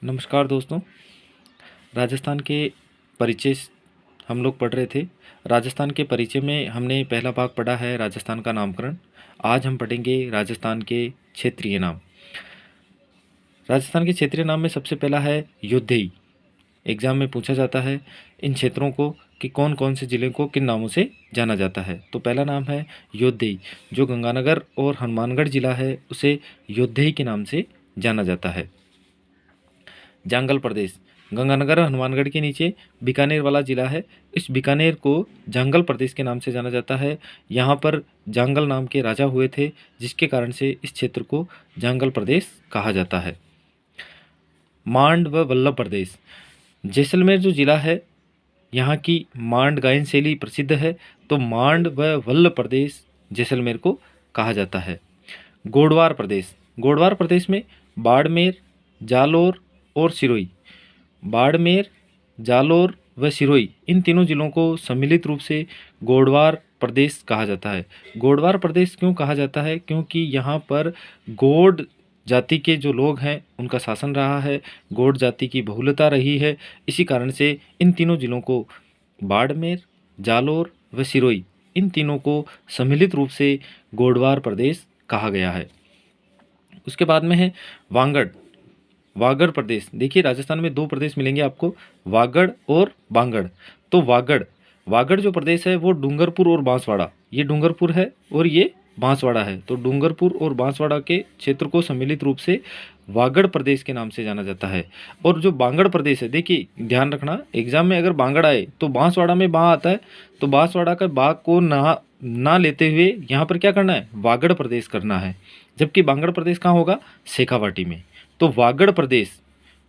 नमस्कार दोस्तों। राजस्थान के परिचय हम लोग पढ़ रहे थे। राजस्थान के परिचय में हमने पहला भाग पढ़ा है राजस्थान का नामकरण। आज हम पढ़ेंगे राजस्थान के क्षेत्रीय नाम। राजस्थान के क्षेत्रीय नाम में सबसे पहला है योद्धेई। एग्जाम में पूछा जाता है इन क्षेत्रों को कि कौन कौन से ज़िले को किन नामों से जाना जाता है। तो पहला नाम है योद्धेई। जो गंगानगर और हनुमानगढ़ ज़िला है उसे योद्धेई के नाम से जाना जाता है। जांगल प्रदेश, गंगानगर और हनुमानगढ़ के नीचे बीकानेर वाला ज़िला है। इस बीकानेर को जांगल प्रदेश के नाम से जाना जाता है। यहाँ पर जांगल नाम के राजा हुए थे, जिसके कारण से इस क्षेत्र को जांगल प्रदेश कहा जाता है। मांड व वल्लभ प्रदेश, जैसलमेर जो ज़िला है यहाँ की मांड गायन शैली प्रसिद्ध है, तो मांड व वल्लभ प्रदेश जैसलमेर को कहा जाता है। गोडवार प्रदेश, गोडवार प्रदेश में बाड़मेर, जालोर और सिरोही, बाड़मेर, जालोर व सिरोही इन तीनों जिलों को सम्मिलित रूप से गोडवार प्रदेश कहा जाता है। गोडवार प्रदेश क्यों कहा जाता है? क्योंकि यहाँ पर गोड जाति के जो लोग हैं उनका शासन रहा है, गोड जाति की बहुलता रही है। इसी कारण से इन तीनों जिलों को बाड़मेर, जालोर व सिरोही इन तीनों को सम्मिलित रूप से गोडवार प्रदेश कहा गया है। उसके बाद में है वागड़, वागड़ प्रदेश। देखिए राजस्थान में दो प्रदेश मिलेंगे आपको, वागड़ और बांगड़। तो वागड़, वागड़ जो प्रदेश है वो डूंगरपुर और बांसवाड़ा, ये डूंगरपुर है और ये बांसवाड़ा है, तो डूंगरपुर और बांसवाड़ा के क्षेत्र को सम्मिलित रूप से वागड़ प्रदेश के नाम से जाना जाता है। और जो बांगड़ प्रदेश है, देखिए ध्यान रखना एग्जाम में अगर बांगड़ आए तो बांसवाड़ा में बा आता है, तो बांसवाड़ा का बा को ना लेते हुए यहाँ पर क्या करना है, वागड़ प्रदेश करना है। जबकि बांगड़ प्रदेश कहाँ होगा, शेखावाटी में। तो वागड़ प्रदेश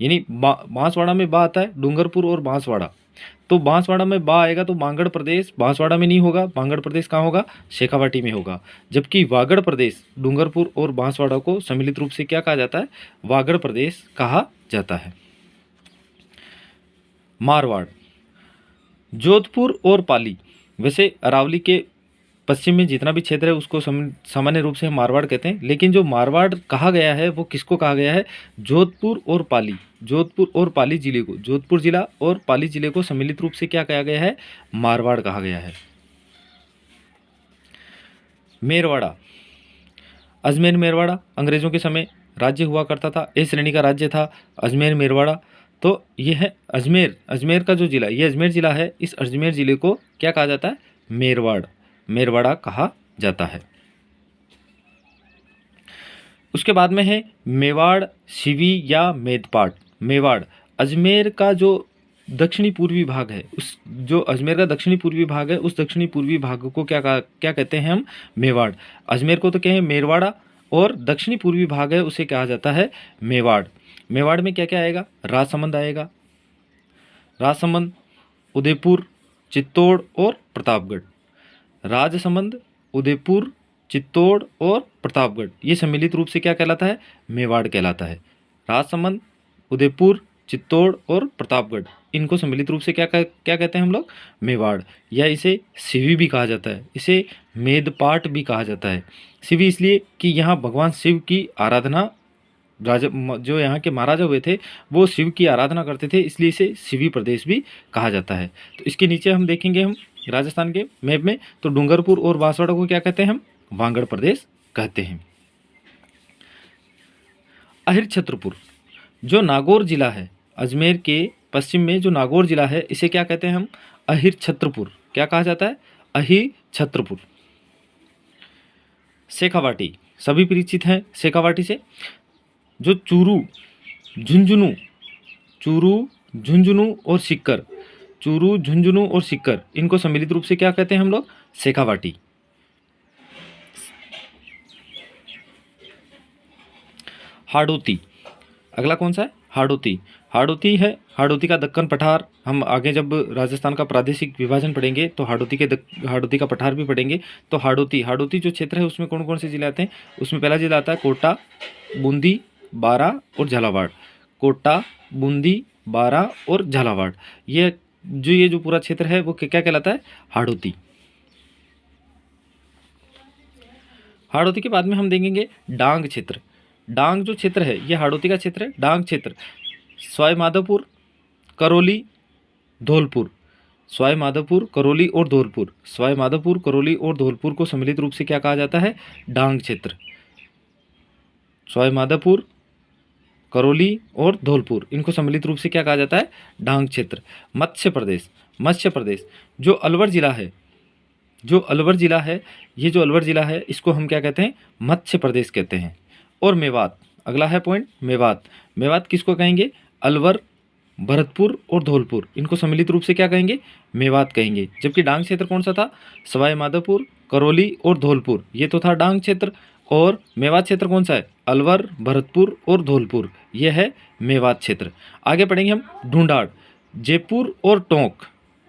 यानी बांसवाड़ा में बा आता है, डूंगरपुर और बांसवाड़ा, तो बांसवाड़ा में बा आएगा तो बांगड़ प्रदेश बांसवाड़ा में नहीं होगा, बांगड़ प्रदेश कहाँ होगा, शेखावाटी में होगा। जबकि वागड़ प्रदेश डूंगरपुर और बांसवाड़ा को सम्मिलित रूप से क्या कहा जाता है, वागड़ प्रदेश कहा जाता है। मारवाड़, जोधपुर और पाली, वैसे अरावली के पश्चिम में जितना भी क्षेत्र है उसको सामान्य रूप से हम मारवाड़ कहते हैं, लेकिन जो मारवाड़ कहा गया है वो किसको कहा गया है, जोधपुर और पाली, जोधपुर और पाली जिले को, जोधपुर जिला और पाली जिले को सम्मिलित रूप से क्या कहा गया है, मारवाड़ कहा गया है। मेरवाड़ा, अजमेर मेरवाड़ा अंग्रेजों के समय राज्य हुआ करता था, ए श्रेणी का राज्य था अजमेर मेरवाड़ा। तो ये है अजमेर, अजमेर का जो जिला, ये अजमेर जिला है, इस अजमेर जिले को क्या कहा जाता है, मेरवाड़, मेरवाड़ा कहा जाता है। उसके बाद में है मेवाड़, सिवी या मेदपाट। मेवाड़ अजमेर का जो दक्षिणी पूर्वी भाग है, उस जो अजमेर का दक्षिणी पूर्वी भाग है उस दक्षिणी पूर्वी भाग को क्या कहते हैं हम, मेवाड़। अजमेर को तो क्या है, मेरवाड़ा, और दक्षिणी पूर्वी भाग है उसे कहा जाता है मेवाड़। मेवाड़ में क्या क्या आएगा, राजसमंद आएगा, राजसमंद, उदयपुर, चित्तौड़ और प्रतापगढ़। राजसमंद, उदयपुर, चित्तौड़ और प्रतापगढ़ ये सम्मिलित रूप से क्या कहलाता है, मेवाड़ कहलाता है। राजसमंद, उदयपुर, चित्तौड़ और प्रतापगढ़ इनको सम्मिलित रूप से क्या कहते हैं हम लोग, मेवाड़, या इसे सिवी भी कहा जाता है, इसे मेदपाट भी कहा जाता है। सिवी इसलिए कि यहाँ भगवान शिव की आराधना, राजा जो यहाँ के महाराजा हुए थे वो शिव की आराधना करते थे, इसलिए इसे सिवी प्रदेश भी कहा जाता है। तो इसके नीचे हम देखेंगे हम राजस्थान के मैप में, तो डूंगरपुर और बांसवाड़ा को क्या कहते हैं हम, वागड़ प्रदेश कहते हैं। अहिर छत्रपुर, जो नागौर जिला है अजमेर के पश्चिम में, जो नागौर जिला है इसे क्या कहते हैं हम, अहिर छत्रपुर, क्या कहा जाता है, अहिर छत्रपुर। शेखावाटी, सभी परिचित हैं शेखावाटी से। जो चूरू, झुंझुनू, चूरू, झुंझुनू और सिक्कर, चूरू, झुंझुनू और सिक्कर इनको सम्मिलित रूप से क्या कहते हैं हम लोग, शेखावाटी। हाड़ौती, अगला कौन सा है, हाड़ौती। हाड़ौती है, हाड़ौती का दक्कन पठार, हम आगे जब राजस्थान का प्रादेशिक विभाजन पढ़ेंगे तो हाड़ौती का पठार भी पढ़ेंगे। तो हाड़ौती, हाड़ौती जो क्षेत्र है उसमें कौन कौन से जिले आते हैं, उसमें पहला जिला आता है कोटा, बूंदी, बारा और झालावाड़। कोटा, बूंदी, बारा और झालावाड़, ये जो पूरा क्षेत्र है वो क्या कहलाता है, हाड़ौती। हाड़ौती के बाद में हम देखेंगे डांग क्षेत्र। डांग जो क्षेत्र है ये हाड़ौती का क्षेत्र है, डांग क्षेत्र सवाई माधोपुर, करौली, धौलपुर। सवाई माधोपुर, करौली और धौलपुर। सवाई माधोपुर, करौली और धौलपुर को सम्मिलित रूप से क्या कहा जाता है? डांग क्षेत्र। सवाई माधोपुर, करौली और धौलपुर, इनको सम्मिलित रूप से क्या कहा जाता है? डांग क्षेत्र। मत्स्य प्रदेश, मत्स्य प्रदेश जो अलवर जिला है, जो अलवर जिला है, ये जो अलवर जिला है इसको हम क्या कहते हैं? मत्स्य प्रदेश कहते हैं। और मेवात, अगला है पॉइंट मेवात। मेवात किसको कहेंगे? अलवर, भरतपुर और धौलपुर, इनको सम्मिलित रूप से क्या कहेंगे? मेवात कहेंगे। जबकि डांग क्षेत्र कौन सा था? सवाई माधोपुर, करौली और धौलपुर, ये तो था डांग क्षेत्र। और मेवात क्षेत्र कौन सा है? अलवर, भरतपुर और धौलपुर, यह है मेवात क्षेत्र। आगे पढ़ेंगे हम ढूंढाड़। जयपुर और टोंक,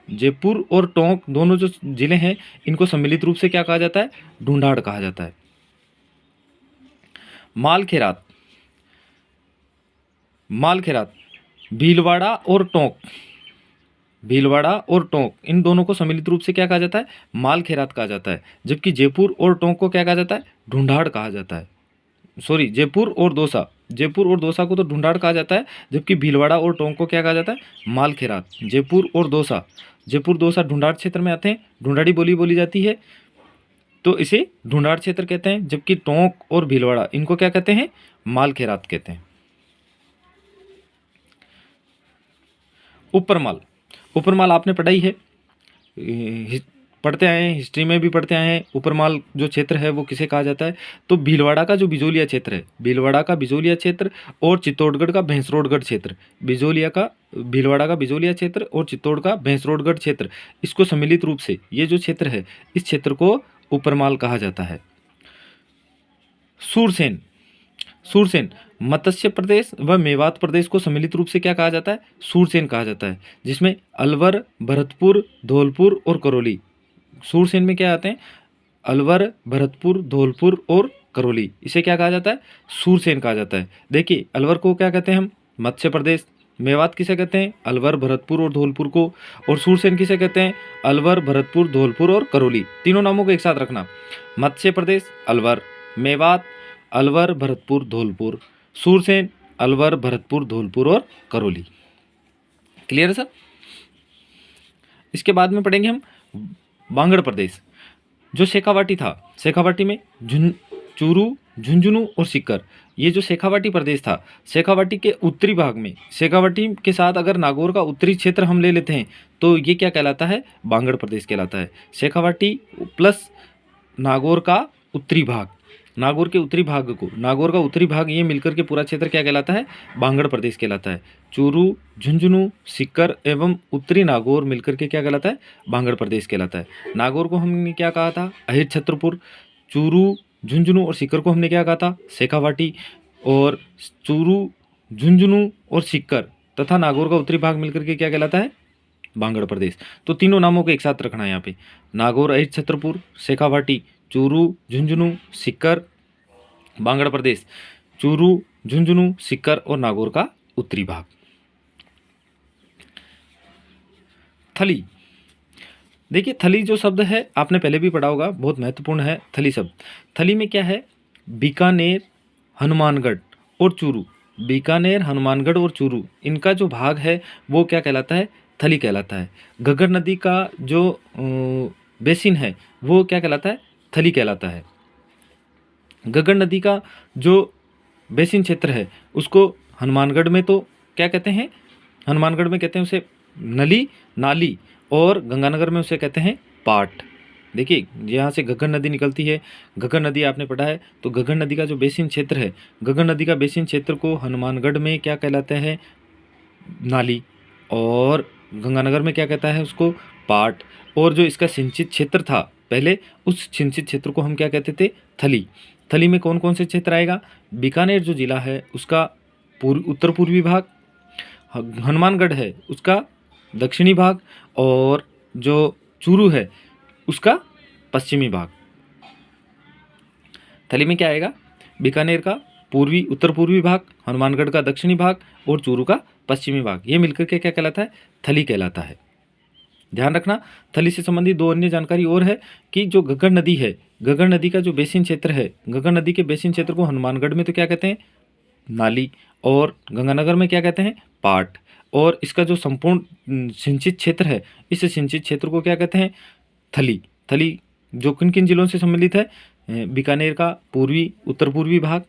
जयपुर और टोंक दोनों जो जिले हैं इनको सम्मिलित रूप से क्या कहा जाता है? ढूंढाड़ कहा जाता है। मालखेरात, मालखेरात, भीलवाड़ा और टोंक, भीलवाड़ा और टोंक, इन दोनों को सम्मिलित रूप से क्या कहा जाता है? मालखेरात कहा जाता है। जबकि जयपुर और टोंक को क्या कहा जाता है? ढूंढाड़ कहा जाता है। सॉरी, जयपुर और दौसा, जयपुर और दौसा को तो ढूंढाड़ कहा जाता है, जबकि भीलवाड़ा और टोंक को क्या कहा जाता है? मालखेरात। जयपुर और दौसा, जयपुर दौसा ढूंढाड़ क्षेत्र में आते हैं, ढूंढाड़ी बोली बोली जाती है, तो इसे ढूंढाड़ क्षेत्र कहते हैं। जबकि टोंक और भीलवाड़ा इनको क्या कहते हैं? मालखेरात कहते हैं। उपरमाल, उपरमाल आपने पढ़ाई है, पढ़ते आए हैं, हिस्ट्री में भी पढ़ते आए हैं। उपरमाल जो क्षेत्र है वो किसे कहा जाता है? तो भीलवाड़ा का जो बिजोलिया क्षेत्र है, भीलवाड़ा का बिजोलिया क्षेत्र और चित्तौड़गढ़ का भैंसरोडगढ़ क्षेत्र, बिजोलिया का, भीलवाड़ा का बिजोलिया क्षेत्र और चित्तौड़ का भैंसरोडगढ़ क्षेत्र, इसको सम्मिलित रूप से ये जो क्षेत्र है इस क्षेत्र को उपरमाल कहा जाता है। सूरसेन, सूरसेन मत्स्य प्रदेश व मेवात प्रदेश को सम्मिलित रूप से क्या कहा जाता है? सूरसेन कहा जाता है, जिसमें अलवर, भरतपुर, धौलपुर और करौली, सूरसेन में क्या आते हैं? अलवर, भरतपुर, धौलपुर और करौली, इसे क्या कहा जाता है? सूरसेन कहा जाता है। देखिए, अलवर को क्या कहते हैं हम? मत्स्य प्रदेश। मेवात किसे कहते हैं? अलवर, भरतपुर और धौलपुर को। और सूरसेन किसे कहते हैं? अलवर, भरतपुर, धौलपुर और करौली। तीनों नामों को एक साथ रखना। मत्स्य प्रदेश अलवर, मेवात अलवर, भरतपुर, धौलपुर, सूरसेन अलवर, भरतपुर, धौलपुर और करौली। क्लियर है सर? इसके बाद में पढ़ेंगे हम बांगड़ प्रदेश। जो शेखावाटी था, शेखावाटी में चूरू, झुंझुनू और सीकर, ये जो शेखावाटी प्रदेश था, शेखावाटी के उत्तरी भाग में, शेखावाटी के साथ अगर नागौर का उत्तरी क्षेत्र हम ले लेते हैं तो ये क्या कहलाता है? बांगड़ प्रदेश कहलाता है। शेखावाटी प्लस नागौर का उत्तरी भाग, नागौर के उत्तरी भाग को, नागौर का उत्तरी भाग, ये मिलकर के पूरा क्षेत्र क्या कहलाता है? बांगड़ प्रदेश कहलाता है। चूरू, झुंझुनू, सीकर एवं उत्तरी नागौर मिलकर के क्या कहलाता है? बांगड़ प्रदेश कहलाता है। नागौर को हमने क्या कहा था? अहिर छत्रपुर। चूरू, झुंझुनू और सीकर को हमने क्या कहा था? शेखावाटी। और चूरू, झुंझुनू और सीकर तथा नागौर का उत्तरी भाग मिलकर के क्या कहलाता है? बांगड़ प्रदेश। तो तीनों नामों को एक साथ रखना है यहाँ पे। नागौर, अहिर छत्रपुर, शेखावाटी, चूरू, झुंझुनू, सीकर, बांगड़ प्रदेश। चूरू, झुंझुनू, सीकर और नागौर का उत्तरी भाग। थली, देखिए थली जो शब्द है आपने पहले भी पढ़ा होगा, बहुत महत्वपूर्ण है थली शब्द। थली में क्या है? बीकानेर, हनुमानगढ़ और चूरू, बीकानेर, हनुमानगढ़ और चूरू, इनका जो भाग है वो क्या कहलाता है? थली कहलाता है। घग्गर नदी का जो बेसिन है वो क्या कहलाता है? थली कहलाता है। घग्गर नदी का जो बेसिन क्षेत्र है उसको हनुमानगढ़ में तो क्या कहते हैं? हनुमानगढ़ में कहते हैं उसे नली, नाली, और गंगानगर में उसे कहते हैं पाट। देखिए, यहाँ से घग्गर नदी निकलती है, घग्गर नदी आपने पढ़ा है, तो घग्गर नदी का जो बेसिन क्षेत्र है, घग्गर नदी का बेसिन क्षेत्र को हनुमानगढ़ में क्या कहलाते हैं? नाली, और गंगानगर में क्या कहता है उसको? पाट। और जो इसका सिंचित क्षेत्र था पहले, उस सिंचित क्षेत्र को हम क्या कहते थे? थली। थली में कौन कौन से क्षेत्र आएगा? बीकानेर जो जिला है उसका उत्तर पूर्वी भाग, हनुमानगढ़ है उसका दक्षिणी भाग, और जो चूरू है उसका पश्चिमी भाग। थली में क्या आएगा? बीकानेर का पूर्वी, उत्तर पूर्वी भाग, हनुमानगढ़ का दक्षिणी भाग और चूरू का पश्चिमी भाग, ये मिलकर के क्या कहलाता है? थली कहलाता है। ध्यान रखना, थली से संबंधित दो अन्य जानकारी और है कि जो घग्गर नदी है, घग्गर नदी का जो बेसिन क्षेत्र है, घग्गर नदी के बेसिन क्षेत्र को हनुमानगढ़ में तो क्या कहते हैं? नाली, और गंगानगर में क्या कहते हैं, पाट। और इसका जो संपूर्ण सिंचित क्षेत्र है, इस सिंचित क्षेत्र को क्या कहते हैं, थली। थली जो किन किन जिलों से सम्मिलित है, बीकानेर का पूर्वी उत्तर पूर्वी भाग,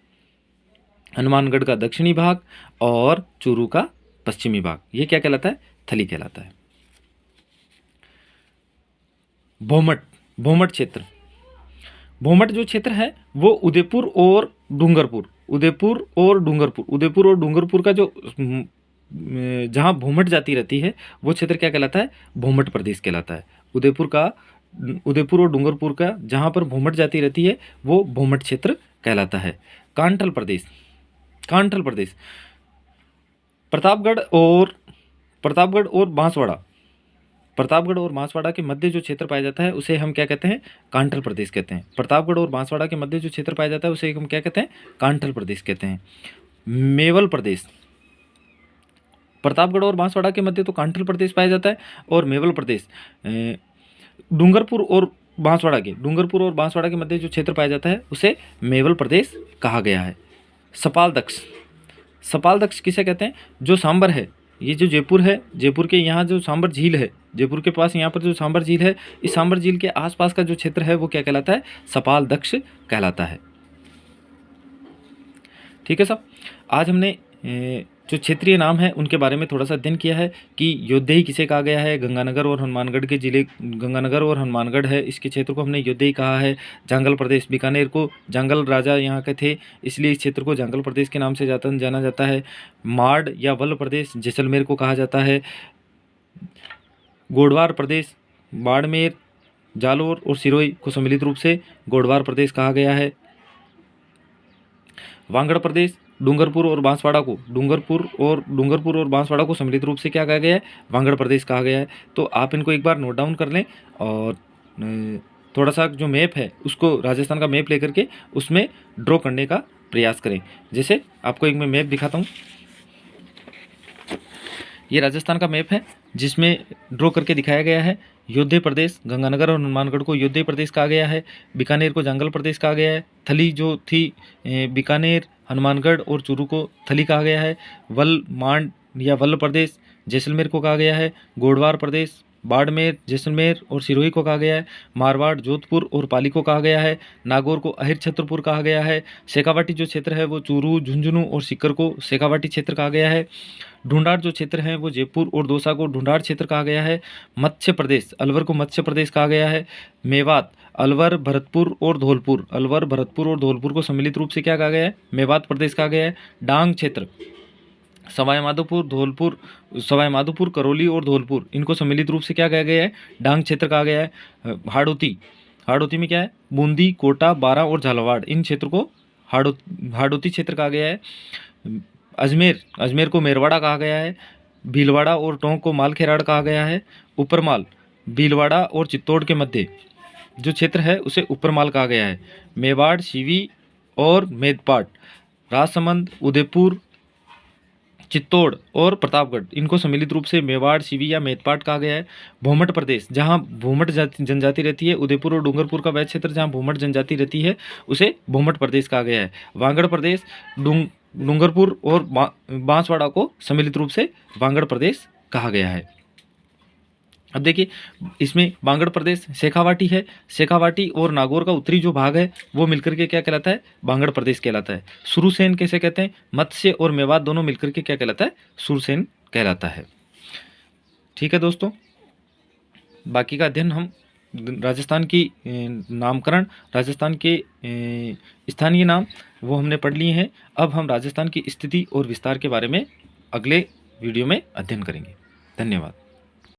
हनुमानगढ़ का दक्षिणी भाग और चूरू का पश्चिमी भाग, ये क्या कहलाता है, थली कहलाता है। भोमट, भोमट क्षेत्र, भोमट जो क्षेत्र है वो उदयपुर और डूंगरपुर, उदयपुर और डूंगरपुर, उदयपुर और डूंगरपुर का जो जहाँ भोमट जाती रहती है वो क्षेत्र क्या कहलाता है, भोमट प्रदेश कहलाता है। उदयपुर और डूंगरपुर का जहाँ पर भोमट जाती रहती है वो भोमट क्षेत्र कहलाता है। कांठल प्रदेश, कांठल प्रदेश प्रतापगढ़ और बांसवाड़ा, प्रतापगढ़ और बांसवाड़ा के मध्य जो क्षेत्र पाया जाता है उसे हम क्या कहते हैं, कांठल प्रदेश कहते हैं। प्रतापगढ़ और बांसवाड़ा के मध्य जो क्षेत्र पाया जाता है उसे हम क्या कहते हैं, कांठल प्रदेश कहते हैं। मेवल प्रदेश, प्रतापगढ़ और बांसवाड़ा के मध्य तो कांठल प्रदेश पाया जाता है, और मेवल प्रदेश डूंगरपुर और बांसवाड़ा के मध्य जो क्षेत्र पाया जाता है उसे मेवल प्रदेश कहा गया है। सपाल दक्ष, सपाल दक्ष किसे कहते हैं, जो सांबर है, ये जो जयपुर है, जयपुर के यहाँ जो सांबर झील है, जयपुर के पास यहाँ पर जो सांबर झील है, इस सांबर झील के आसपास का जो क्षेत्र है वो क्या कहलाता है, सपाल दक्ष कहलाता है। ठीक है साहब, आज हमने जो क्षेत्रीय नाम है उनके बारे में थोड़ा सा अध्ययन किया है कि योद्धेय किसे कहा गया है, गंगानगर और हनुमानगढ़ के जिले, गंगानगर और हनुमानगढ़ है, इसके क्षेत्र को हमने योद्धेय कहा है। जांगल प्रदेश, बीकानेर को जांगल राजा यहाँ के थे इसलिए इस क्षेत्र को जांगल प्रदेश के नाम से जाना जाता है। माड़ या वल्ल प्रदेश जैसलमेर को कहा जाता है। गोडवार प्रदेश बाड़मेर, जालोर और सिरोही को सम्मिलित रूप से गोडवार प्रदेश कहा गया है। वांगड़ प्रदेश डूंगरपुर और बांसवाड़ा को सम्मिलित रूप से क्या कहा गया है, वांगड़ प्रदेश कहा गया है। तो आप इनको एक बार नोट डाउन कर लें और थोड़ा सा जो मैप है उसको, राजस्थान का मैप लेकर के उसमें ड्रॉ करने का प्रयास करें। जैसे आपको एक मैं मैप दिखाता हूँ, ये राजस्थान का मैप है जिसमें ड्रॉ करके दिखाया गया है। योद्धेय प्रदेश, गंगानगर और हनुमानगढ़ को योद्धेय प्रदेश कहा गया है। बीकानेर को जांगल प्रदेश कहा गया है। थली जो थी बीकानेर, हनुमानगढ़ और चूरू को थली कहा गया है। मांड या वल्ल प्रदेश जैसलमेर को कहा गया है। गोडवार प्रदेश बाड़मेर, जैसलमेर और सिरोही को कहा गया है। मारवाड़, जोधपुर और पाली को कहा गया है। नागौर को अहिर छत्रपुर कहा गया है। शेखावाटी जो क्षेत्र है वो चूरू, झुंझुनू और सीकर को शेखावाटी क्षेत्र कहा गया है। ढूंढाड़ जो क्षेत्र है वो जयपुर और दौसा को ढूंढाड़ क्षेत्र कहा गया है। मत्स्य प्रदेश अलवर को मत्स्य प्रदेश कहा गया है। मेवात अलवर, भरतपुर और धौलपुर को सम्मिलित रूप से क्या कहा गया है, मेवात प्रदेश कहा गया है। डांग क्षेत्र सवाई माधोपुर, करौली और धौलपुर, इनको सम्मिलित रूप से क्या कहा गया है, डांग क्षेत्र कहा गया है। हाड़ौती में क्या है, बूंदी, कोटा, बारां और झालावाड़, इन क्षेत्र को हाड़ौती क्षेत्र कहा गया है। अजमेर को मेरवाड़ा कहा गया है। भीलवाड़ा और टोंक को मालखेराड़ कहा गया है। ऊपरमाल भीलवाड़ा और चित्तौड़ के मध्य जो क्षेत्र है उसे ऊपरमाल कहा गया है। मेवाड़, सीवी और मेदपाट, राजसमंद, उदयपुर, चित्तौड़ और प्रतापगढ़, इनको सम्मिलित रूप से मेवाड़, सीवी या मेदपाट कहा गया है। भोमट प्रदेश जहाँ भोमट जनजाति रहती है, उदयपुर और डूंगरपुर का वह क्षेत्र जहाँ भोमट जनजाति रहती है उसे भोमट प्रदेश कहा गया है। वांगड़ प्रदेश डूंगरपुर और बांसवाड़ा को सम्मिलित रूप से वांगड़ प्रदेश कहा गया है। अब देखिए इसमें वांगड़ प्रदेश शेखावाटी है, शेखावाटी और नागौर का उत्तरी जो भाग है वो मिलकर के क्या कहलाता है, वांगड़ प्रदेश कहलाता है। सुरसेन कैसे कहते हैं, मत्स्य और मेवात दोनों मिलकर के क्या कहलाता है, सुरसेन कहलाता है। ठीक है दोस्तों, बाकी का अध्ययन हम राजस्थान की नामकरण, राजस्थान के स्थानीय नाम वो हमने पढ़ लिए हैं। अब हम राजस्थान की स्थिति और विस्तार के बारे में अगले वीडियो में अध्ययन करेंगे। धन्यवाद।